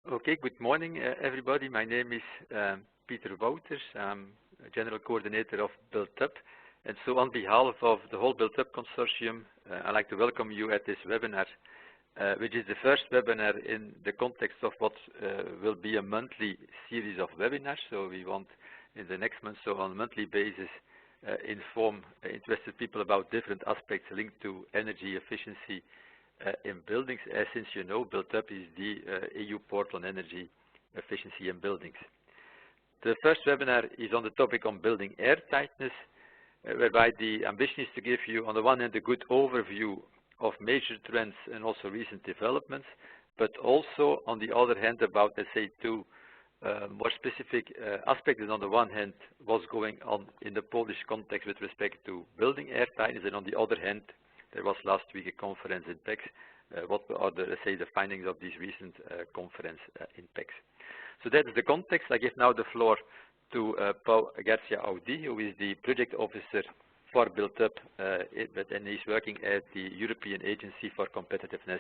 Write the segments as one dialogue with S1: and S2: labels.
S1: Okay, good morning, everybody. My name is Peter Wouters. I'm General Coordinator of Built Up. And so on behalf of the whole Built Up Consortium, I'd like to welcome you at this webinar, which is the first webinar in the context of what will be a monthly series of webinars. So we want in the next month, so on a monthly basis, inform interested people about different aspects linked to energy efficiency in buildings. Since you know, Built Up is the EU portal on energy efficiency in buildings. The first webinar is on the topic on building airtightness, whereby the ambition is to give you, on the one hand, a good overview of major trends and also recent developments, but also, on the other hand, about, let's say, two more specific aspects. And on the one hand, what's going on in the Polish context with respect to building airtightness, and on the other hand, there was last week a conference in PEX. What are the, let's say, the findings of this recent conference in PEX? So that is the context. I give now the floor to Garcia-Audi, who is the project officer for Built Up, and he's working at the European Agency for Competitiveness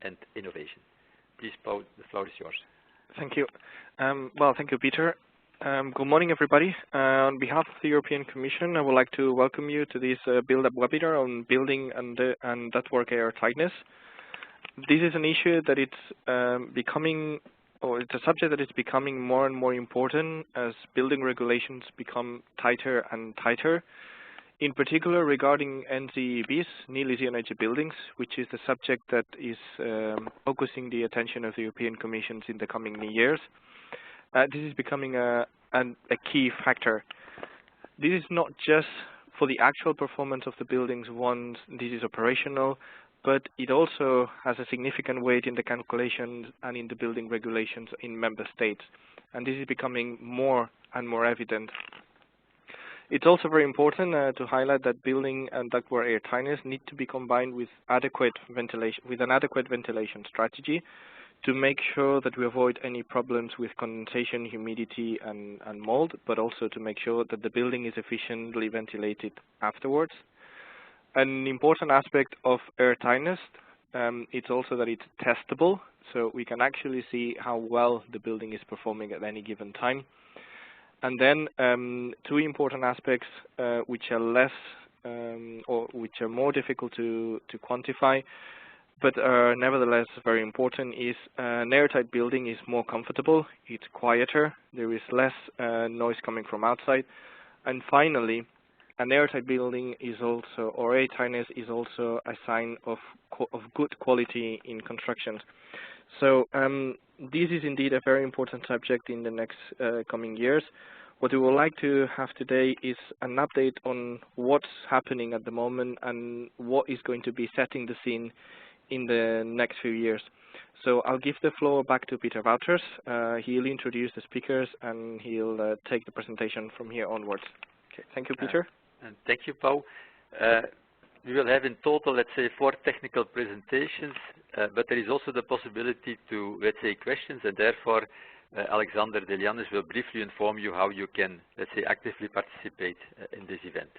S1: and Innovation. Please, Paul, the floor is yours.
S2: Thank you. Well, thank you, Peter. Good morning, everybody. On behalf of the European Commission, I would like to welcome you to this Build Up webinar on building and ductwork airtightness. This is an issue that it's becoming, or it's a subject that is becoming more and more important as building regulations become tighter and tighter. In particular, regarding NZEBs, nearly zero energy buildings, which is the subject that is focusing the attention of the European Commission in the coming years. This is becoming a key factor. This is not just for the actual performance of the buildings once this is operational, but it also has a significant weight in the calculations and in the building regulations in member states. And this is becoming more and more evident. It's also very important to highlight that building and ductwork airtightness need to be combined with an adequate ventilation strategy, to make sure that we avoid any problems with condensation, humidity, and mold, but also to make sure that the building is efficiently ventilated afterwards. An important aspect of airtightness, it's also that it's testable, so we can actually see how well the building is performing at any given time. And then two important aspects which are less or which are more difficult to quantify, but nevertheless very important, is an airtight building is more comfortable, it's quieter, there is less noise coming from outside, and finally, an airtight building is also, or airtightness is also a sign of good quality in construction. So this is indeed a very important subject in the next coming years. What we would like to have today is an update on what's happening at the moment and what is going to be setting the scene in the next few years. So I'll give the floor back to Peter Wouters. He'll introduce the speakers and he'll take the presentation from here onwards. Okay, thank you, Peter.
S1: And thank you, Paul. We will have in total, let's say, 4 technical presentations, but there is also the possibility to, let's say, questions, and therefore Alexander Delianis will briefly inform you how you can, let's say, actively participate in this event.